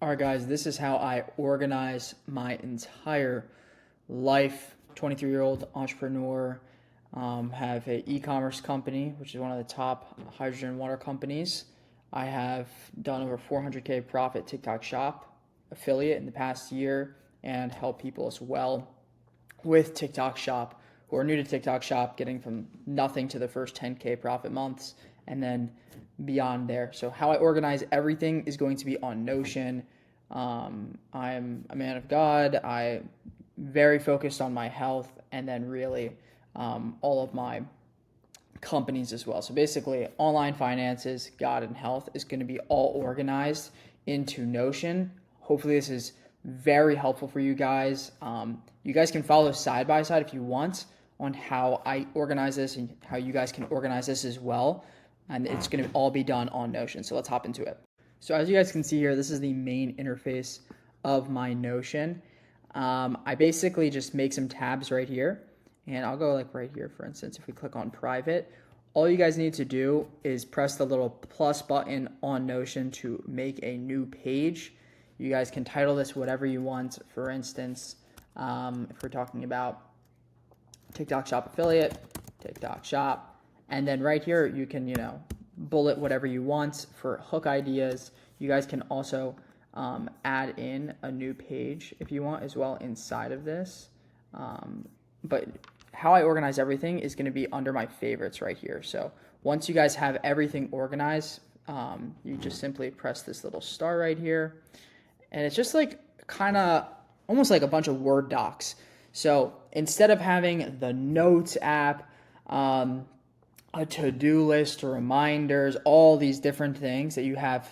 All right, guys, this is how I organize my entire life. 23-year-old entrepreneur, have a e-commerce company, which is one of the top hydrogen water companies. I have done over 400K profit TikTok shop affiliate in the past year and help people as well with TikTok shop who are new to TikTok shop, getting from nothing to the first 10K profit months and then beyond there. So how I organize everything is going to be on Notion. I'm a man of God. I very focused on my health and then really all of my companies as well. So basically, online finances, God, and health is going to be all organized into Notion. Hopefully, this is very helpful for you guys. You guys can follow side by side if you want on how I organize this and how you guys can organize this as well. And it's going to all be done on Notion. So let's hop into it. So as you guys can see here, this is the main interface of my Notion. I basically just make some tabs right here. And I'll go like right here, for instance, if we click on private, all you guys need to do is press the little plus button on Notion to make a new page. You guys can title this whatever you want. For instance, if we're talking about TikTok shop affiliate, TikTok shop, and then right here, you can, bullet whatever you want for hook ideas. You guys can also add in a new page if you want as well inside of this. But how I organize everything is going to be under my favorites right here. So once you guys have everything organized, you just simply press this little star right here. And it's just like kind of almost like a bunch of Word docs. So instead of having the Notes app, a to-do list, reminders, all these different things that you have,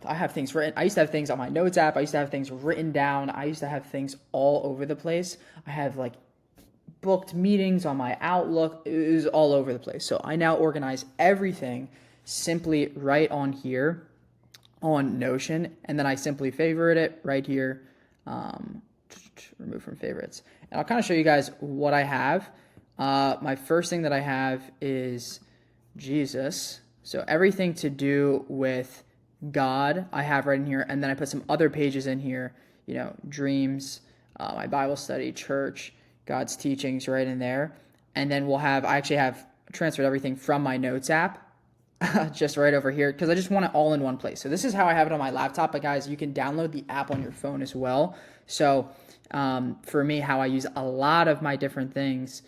I have things written. I used to have things on my Notes app. I used to have things written down. I used to have things all over the place. I have like booked meetings on my Outlook. It was all over the place. So I now organize everything simply right on here on Notion, and then I simply favorite it right here, remove from favorites. And I'll kind of show you guys what I have. My first thing that I have is Jesus. So everything to do with God I have right in here, and then I put some other pages in here, dreams, my Bible study, church, God's teachings right in there. And then I actually have transferred everything from my Notes app just right over here because I just want it all in one place. So this is how I have it on my laptop, but guys, you can download the app on your phone as well. So for me, how I use a lot of my different things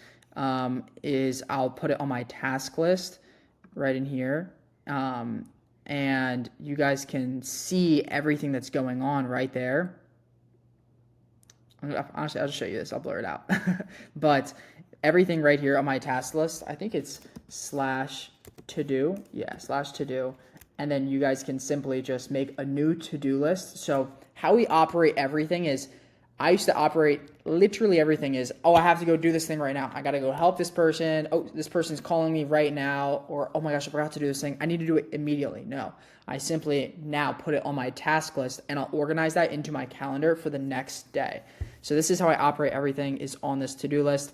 is I'll put it on my task list right in here. And you guys can see everything that's going on right there. Honestly, I'll just show you this. I'll blur it out. But everything right here on my task list, I think it's /to-do. Yeah, /to-do. And then you guys can simply just make a new to-do list. So how we operate everything is, I used to operate literally everything is, I have to go do this thing right now. I got to go help this person. Oh, this person's calling me right now. Or, oh my gosh, I forgot to do this thing. I need to do it immediately. No, I simply now put it on my task list and I'll organize that into my calendar for the next day. So this is how I operate everything is on this to-do list.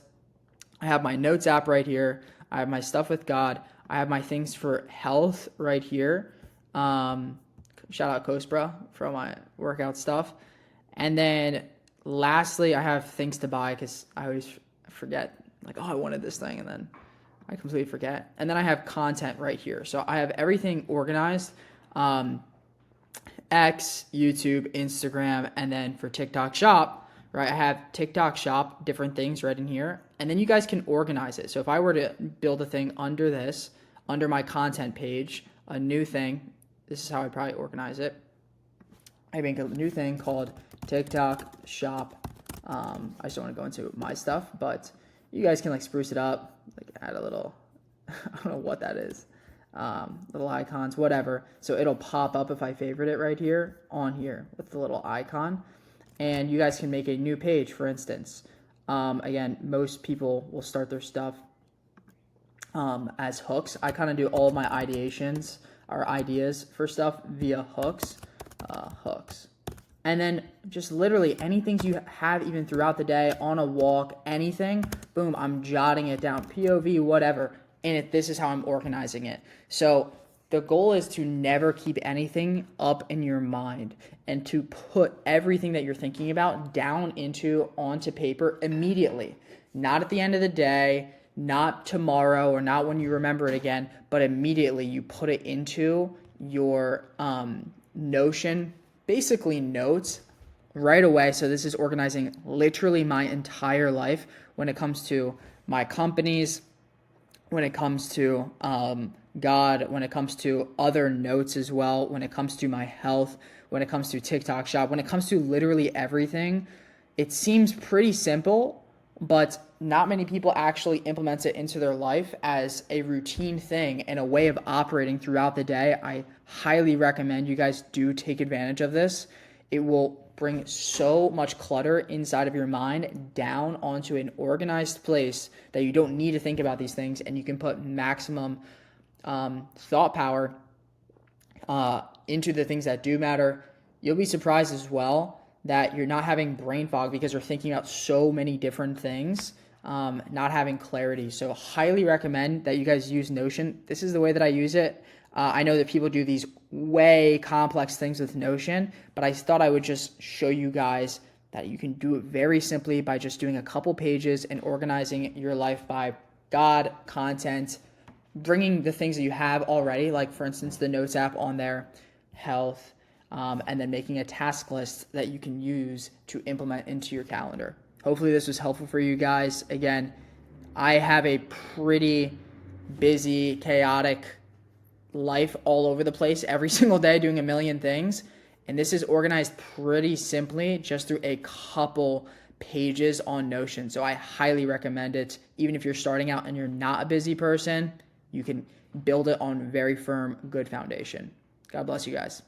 I have my Notes app right here. I have my stuff with God. I have my things for health right here. Shout out Cospra for my workout stuff. And then lastly, I have things to buy because I always forget, like, I wanted this thing, and then I completely forget. And then I have content right here. So I have everything organized. X, YouTube, Instagram, and then for TikTok shop, right, I have TikTok shop, different things right in here. And then you guys can organize it. So if I were to build a thing under this, under my content page, a new thing, this is how I probably organize it. I make a new thing called TikTok shop. I just don't want to go into my stuff, but you guys can like spruce it up, like add a little, I don't know what that is, little icons, whatever. So it'll pop up if I favorite it right here on here with the little icon. And you guys can make a new page, for instance. Again, most people will start their stuff as hooks. I kind of do all of my ideations or ideas for stuff via hooks. And then just literally anything you have even throughout the day, on a walk, anything, boom, I'm jotting it down, POV, whatever. And this is how I'm organizing it. So the goal is to never keep anything up in your mind and to put everything that you're thinking about down onto paper immediately. Not at the end of the day, not tomorrow or not when you remember it again, but immediately you put it into your Notion, basically notes right away. So this is organizing literally my entire life when it comes to my companies, when it comes to God, when it comes to other notes as well, when it comes to my health, when it comes to TikTok shop, when it comes to literally everything. It seems pretty simple, but not many people actually implement it into their life as a routine thing and a way of operating throughout the day. I highly recommend you guys do take advantage of this. It will bring so much clutter inside of your mind down onto an organized place that you don't need to think about these things, and you can put maximum thought power into the things that do matter. You'll be surprised as well that you're not having brain fog because you're thinking about so many different things, not having clarity. So highly recommend that you guys use Notion. This is the way that I use it. I know that people do these way complex things with Notion, but I thought I would just show you guys that you can do it very simply by just doing a couple pages and organizing your life by God, content, bringing the things that you have already, like for instance, the Notes app on there, health, and then making a task list that you can use to implement into your calendar. Hopefully this was helpful for you guys. Again, I have a pretty busy, chaotic life all over the place every single day doing a million things. And this is organized pretty simply just through a couple pages on Notion. So I highly recommend it. Even if you're starting out and you're not a busy person, you can build it on very firm, good foundation. God bless you guys.